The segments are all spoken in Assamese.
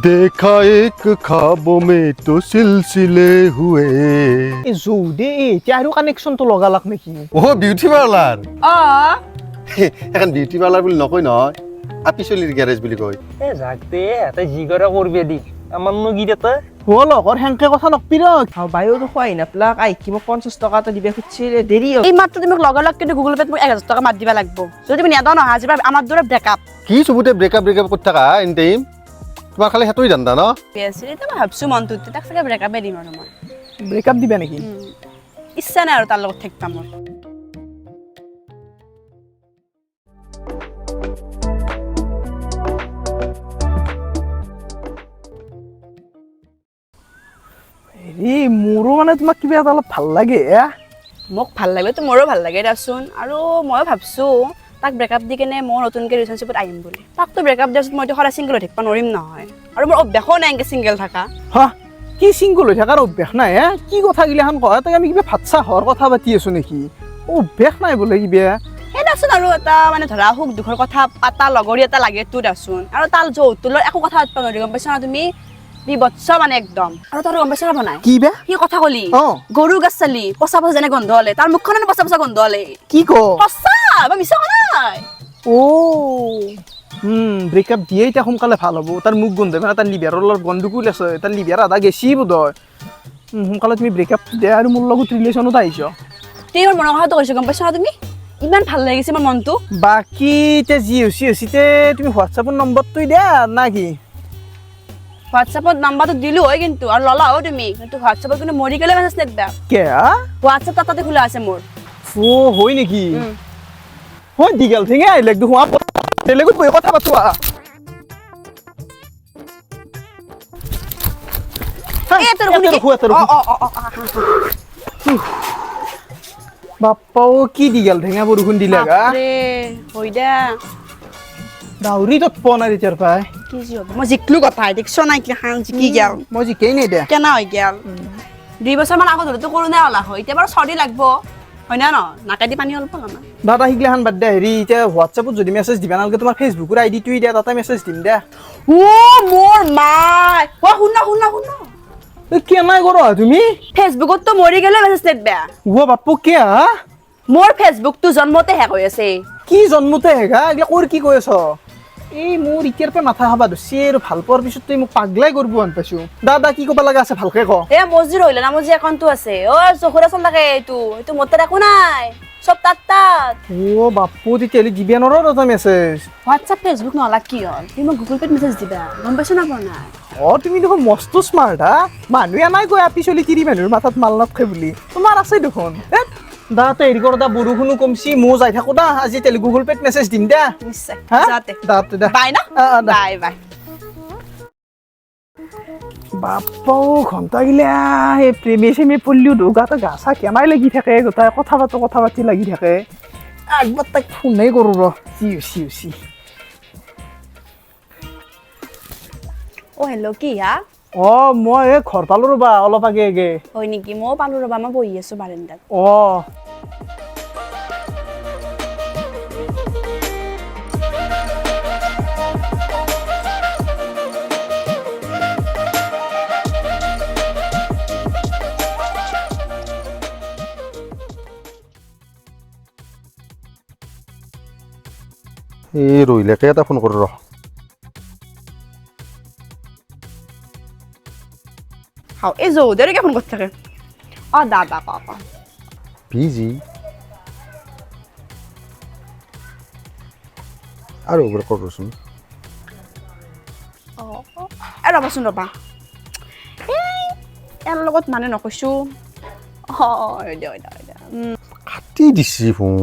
देखा एक ख्वाबों में तो सिलसिले हुए যৌদে এতিয়া আৰু কানেকশ্যনটো লগালাক নেকি ও বিউটি পাৰ্লাৰ অ এখন বিউটি পাৰ্লাৰ বুলি নকয় নহয় আপিচলিৰ গ্যাৰেজ বুলি কয় এ যাকতে এটা জি কৰা কৰবি দি আমাৰনো কি দেতে হ'ল লগৰ হেংকে কথা নকবি ৰ বাইওটো খুৱাই নাপলাক আইকি মোক 50 টকা এটা দিবা খুজিছিলে দেৰি এই মাত্ৰ তুমি লগালগ কিন্তু গুগল পেত মোক 1000 টকা মাত দিবা লাগিব যদি তুমি নেদা নহয় আজিবা আমাৰ দৰে ব্ৰেকআপ কি চবুতে ব্ৰেকআপ কৰি থাকা এনি টাইম তোমাৰ খালি হেতুই জানতা ন বেছি এতিয়া মই ভাবছো মনটোত তাক চাগে ব্ৰেকআপে দিম আৰু মই ব্ৰেকআপ দিবা নেকি ইচ্ছা নাই আৰু তাৰ লগত থাকিবা মোৰ হেৰি মোৰো মানে তোমাক কিবা এটা অলপ ভাল লাগে মোক ভাল লাগে তো মোৰো ভাল লাগে দেচোন আৰু ময়ো ভাবছো তাক ব্ৰেকআপ দি কেনে মই নতুনকৈ ৰিলেশ্যনশ্বিপত আহিম বুলি তাকতো ব্ৰেকআপ দিয়াৰ পিছত মইতো সদায় ছিংগল হৈ থাকিব নোৱাৰিম নহয় আৰু মোৰ অভ্যাসো নাই এনেকৈ ছিংগল থকা হা কি চিংগল হৈ থকাৰ অভ্যাস নাই কি কথা গিলাখান কয় তাক আমি কিবা ভাত চাহ হোৱাৰ কথা পাতি আছো নেকি অভ্যাস নাই বোলে কিবা সেই দেচোন আৰু এটা মানে ধৰা সুখ দুখৰ কথা পাতা লগৰী এটা লাগে তো দেচোন আৰু তাৰ যৌতুলৰ একো কথা পাতিব নোৱাৰি গম পাইছা না তুমি বিবৎস মানে একদম আৰু তাৰ গম পাইছা না নাই কি বে কি কথা কলি গৰু গাছ চালি পচা পচা যেনে গন্ধ হলে তাৰ মুখখনে পচা পচা গন্ধ হলে কি ক সঁচা মই মিছা কোৱা নাই ব্ৰেকআপ দিয়ে এতিয়া সোনকালে ভাল হ'ব তাৰ মুখ গোন্ধ মানে তাৰ লিভাৰৰ অলপ গণ্ডগোল আছে তাৰ লিভাৰ আধা গেছি বোধহয় সোনকালে তুমি ব্ৰেকআপ দিয়া আৰু মোৰ লগত ৰিলেশ্যনত আহিছ তেই মোৰ মনৰ কথাটো কৈছো গম পাইছা না তুমি ইমান ভাল লাগিছে মোৰ মনটো বাকী এতিয়া যি হৈছে তুমি হোৱাটছএপৰ নম্বৰটো দিয়া না কি হোৱাটছএপত নাম্বাৰটো দিলো হয় কিন্তু আৰু ললাও তুমি কিন্তু হোৱাটছএপত কিন্তু মৰি গ'লে মেছেজ নেদা কে হোৱাটছএপ তাতে খোলা আছে মোৰ হয় নেকি হয় দীঘল ঠেঙে আহিলে দেখোন বেলেগত বহি কথা পাতো বাপ্পাও কি দীঘল ঠেঙা বৰষুণ দিলে হৈ দে দাউৰি তত পোৱা নাই তেতিয়াৰ পৰাই কি যি হ'ব মই জিকলো কথা দেখছ নাই কি খান জিকি গেল মই জিকেই নাই দে কেনা হৈ গেল 2 বছৰমান আগত হলেতো কৰোণা হলা হয় এতিয়া বাৰু চৰ্দি লাগব হয় না ন নাকেদি পানী অলপ পালা না দাদা শিকলাখান বাদ দে হেৰি এতিয়া হোৱাটছএপত যদি মেছেজ দিবা নালাগে তোমাৰ ফেচবুকৰ আইডিটো দিয়া তাতে মেছেজ দিম দে মোৰ মাই শুনা কেনাই কৰ তুমি ফেচবুকত তো মৰি গেলে মেছেজ নেদবা বাপ্পু কে মোৰ ফেচবুকটো জন্মতে হেক হৈ আছে কি জন্মতে হেগা এইগিলা কৰ কি কৈ আছ এই মোৰ এতিয়াৰ পৰা মাথা খাবা ধৰছি আৰু ভাল পোৱাৰ পিছত তই মোক পাগলাই কৰিব আন পাইছো দাদা কি ক'ব লগা আছে ভালকে ক মজিৰ হইলে না মজি একাউণ্টটো আছে চকুৰা চল লাগে এইটো মোতে একো নাই সব তাত বাপ্পু তেতিয়াহ'লে দিবি নৰ এটা মেছেজ হোৱাটছএপ ফেচবুক নহলা কি হ'ল তুমি মোক গুগল পেত মেছেজ দিবা গম পাইছো না নাই তুমি দেখোন মস্ত স্মাৰ্ট মানুহে নাই কৈ পিছলি তিৰি মানুহৰ মাথাত মাল নাথাকে বুলি তোমাৰ আছে দেখোন দা তই হেৰি কৰ দা বৰষুণো কমছি ময়ো যাই থাকো দা আজি তেলি গুগল পেত মেছেজ দিম দে বাই বাপ্পাও ঘণ্টা গিলা সেই প্ৰেমে চেমে পল্লিও ধোগাতে গা চা কেনাই লাগি থাকে গোটাই কথা পাতি লাগি থাকে একবাৰ তাইক ফোনেই কৰোঁ ৰ চিউচি হেল্ল' কি মই এই ঘৰ পালো ৰবা অলপ আগে হয় নেকি ময়ো পালো ৰবা মই বহি আছো বাৰান্দাত এই ৰহিলেকে এটা ফোন কৰোঁ ৰ এই যৌধুৰীকে ফোন কৰি থাকে দাদা ক বিজি আৰু এবাৰ কৰোঁচোন ৰবা ইয়াৰ লগত মানে নকৈছো কাটি দিছি ফোন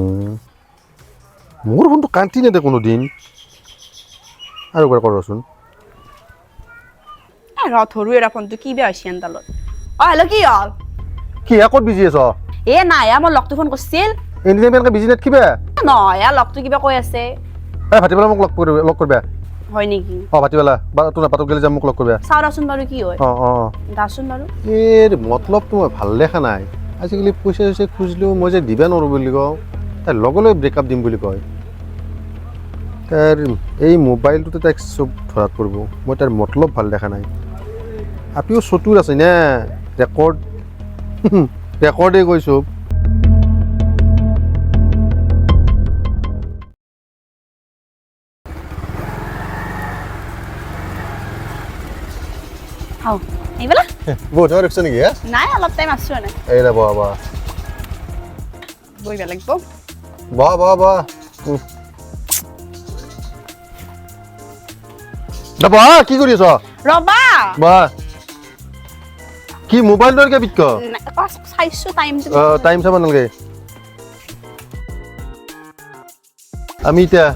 মোৰ ফোনটো কাটি নেদে কোনোদিন আৰু এবাৰ কৰোঁচোন ধৰো এৰা ফোনটো কি বেয়া হৈছে এনডালত হেল্ল' কি হ'ল কি ক'ত বিজি আছ নাই মই লগটো ফোন কৰিছিল এনি টাইম এনেকৈ বিজি নাথাকিবা নহয় লগটো কিবা কৈ আছে ভাটিবেলা মোক লগ কৰিবা হয় নেকি ভাটিবেলা তোৰ নাপাতক গেলে যাম মোক লগ কৰিবা চাওঁচোন বাৰু কি হয় দাচোন বাৰু মতলবটো মই ভাল দেখা নাই আজিকালি পইচা খুজিলেও মই যে দিবা নোৱাৰোঁ বুলি কওঁ তাই লগে ব্ৰেকআপ দিম বুলি কয় তাৰ এই মোবাইলটোতে তাইক চব ধৰাত পৰিব মই তাৰ মতলব ভাল দেখা নাই আপিও চতুৰ আছে নে ৰেকৰ্ডে কৈ চব হাও এইবেলা বহুত সময় ৰখিছে নেকি নাই অলপ টাইম আছো এনে এই না বহা বহা বহিব লাগিব বহা বহা বহা বহা কি কৰি আছ ৰবা বহা কি মোবাইলটোৰ কে বিক চাইছো টাইমটো টাইম চাব নালাগে আমি এতিয়া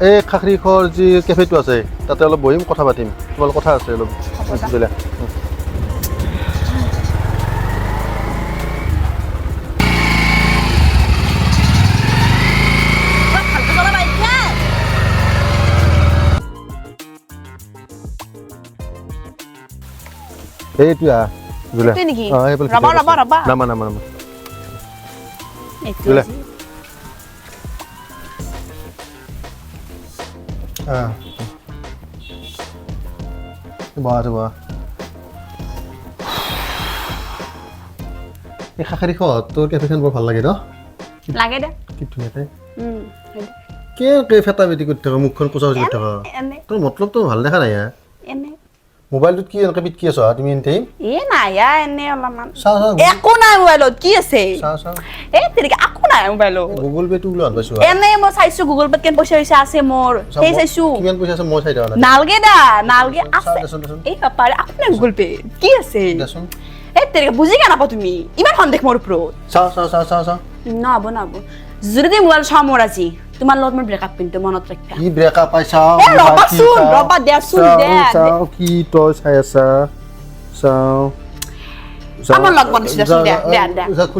এই খাখৰিখৰ যি কেফেটো আছে তাতে অলপ বহিম কথা পাতিম তোমালোকৰ কথা আছে অলপ বুজিলা এইটো বুজিলা এইটো নেকি? এইফালে ৰবা, ৰবা, ৰবা। নামা নামা নামা এইটো বুজিলা আজি। বহা এই খাখৰিখত তোৰ কেফেখন বৰ ভাল লাগে ন লাগে দে কি ধুনীয়াকে হয় দে। কে ফেটা বেটি কৰি থাকা মুখখন কোচা কৰি থাকা এনে তোৰ মতলবটো ভাল দেখা নাই এনে মোবাইলটোত কি এনেকে পিটকি আছ তুমি এনি এ নাই এনে অলপমান চাওঁ চাওঁ একো নাই মোবাইলত কি আছে চাওঁ এ তেনেকে একো নাই মোবাইলত গুগল পেটো ওলাই আনবাইছো এনে মই চাইছো গুগল পেত কেন পইচা হৈছে আছে মোৰ সেই চাইছো কিমান পইচা আছে মই চাই দিয়া নাই নালগে দা নালগে আছে দেচোন দেচোন এই পাপাৰে আপোনাৰ গুগল পে কি আছে দেচোন এ তেনেকে বুজি কেনে নাপাওঁ তুমি ইমান সন্দেহ মোৰ ওপৰত চাওঁ নহ'ব যদি মোবাইল চাওঁ মোৰ আজি তোমাৰ লগত মোৰ ব্ৰেকআপ কিন্তু মনত ৰাখিবা কি ব্ৰেকআপ পাইছা এ ৰবাচোন ৰবা দেচোন দে চাওঁ কি তই চাই আছা চাওঁ আমাৰ লগ বনাইছো দেচোন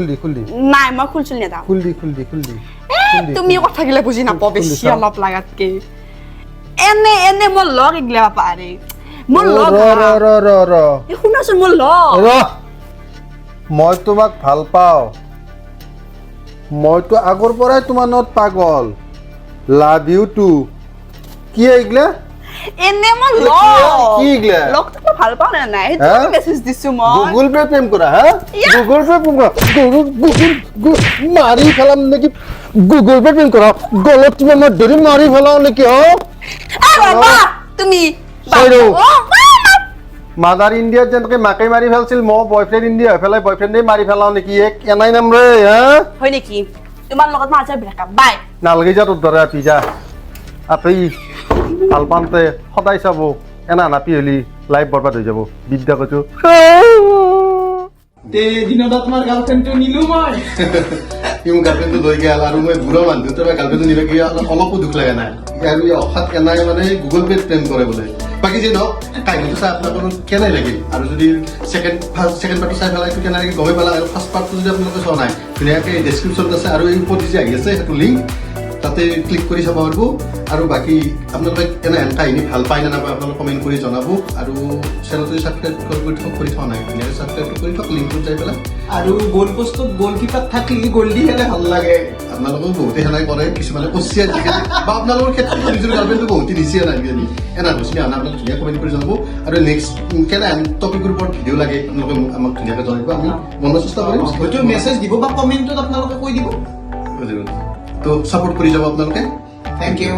দে খুল দি নাই মই খুলছিল নেদাওঁ খুল দি তুমি কথা গিলা বুজি নাপাওঁ বেছি চাওঁ। অলপ লাগাতকে এনে মোৰ লগ এগিলা পাৰে মোৰ লগ ৰ এই শুনাচোন মোৰ লগ মই তোমাক ভাল পাওঁ মইতো আগৰ পৰাই তোমাৰ নত পাগল লাভ ইউ টু কি এইগিলা এনে মোৰ কি লগ এইগিলা লগটো মই ভাল পাওঁ নে নাই হা? সেইটো মেছেজ দিছো মই গুগল পে প্ৰেম কৰা হা ইয়া। গুগল পে প্ৰেম কৰা গুগল মাৰি ফেলাম নেকি গুগল পে প্ৰেম কৰা গলত তুমি মই ধৰি মাৰি ফেলাও নেকি হ এ বাবা তুমি চাইৰো। অ, মাদাৰ ইণ্ডিয়াত যেনেকে মাকে মাৰি ফেলছিল মই বয়ফ্ৰেণ্ড ইণ্ডিয়া হৈ পেলাই বয়ফ্ৰেণ্ডে মাৰি ফেলাও নেকি এক এনাই নাম ৰে হা হয় নেকি তোমাৰ লগত মই আজি ব্ৰেকআপ বাই নালগে যা তোৰ দৰে আপি যা আপি ভাল পাওঁতে সদায় চাব এনা নাপি হলি লাইফ বৰবাদ হৈ যাব বিদ্যা কৈছো তে দিনত তোমাৰ গাৰ্লফ্ৰেণ্ডটো নিলো মই সি মোৰ গাৰ্লফ্ৰেণ্ডটো লৈ গেল আৰু মই বুঢ়া মানুহ তাৰ গাৰ্লফ্ৰেণ্ডটো নিলে কি অলপো দুখ লাগে নাই আৰু এই অসাত এনাই মানে গুগল পেত প্ৰেম কৰে বোলে বাকী যি নহওক কাহিনীটো চাই আপোনালোকৰ কেনে লাগিল আৰু যদি ছেকেণ্ড পাৰ্টটো চাই পেলাই কেনে লাগি গমে পেলাই আৰু ফাৰ্ষ্ট পাৰ্টটো যদি আপোনালোকে চোৱা নাই ধুনীয়াকৈ ডেছক্ৰিপশ্যনত আছে আৰু এই ওপৰত যি আহি আছে সেইটো লিংক তাতে ক্লিক কৰি চাব পাৰিব আৰু বাকী আপোনালোকে এনে কাহিনী ভাল পায় নে নাপায় আপোনালোকে কমেণ্ট কৰি জনাব আৰু চেনেলটো ছাবস্ক্ৰাইব কৰি থোৱা নাই ধুনীয়াকৈ ছাবস্ক্ৰাইব কৰি থওক লিংকটোত যাই পেলাই আৰু গ'ল পোষ্টত গ'ল কিপাৰ থাকিলে গ'ল দি খেলে ভাল লাগে আপোনালোকেও বহুতে সেনাই কৰে কিছুমানে কচিয়া আজিকালি বা আপোনালোকৰ ক্ষেত্ৰত নিজৰ গাৰ্লফ্ৰেণ্ডটো বহুতে নিচিয়া নাই আজিকালি এনা গুচি আনা আপোনালোকে ধুনীয়া কমেণ্ট কৰি জনাব আৰু নেক্সট কেনে টপিকৰ ওপৰত ভিডিঅ' লাগে আপোনালোকে আমাক ধুনীয়াকৈ জনাব আমি মনৰ চেষ্টা কৰিম হয়তো মেছেজ দিব বা কমেণ্টত আপোনালোকে কৈ দিব তো ছাপোৰ্ট কৰি যাব আপোনালোকে থেংক ইউ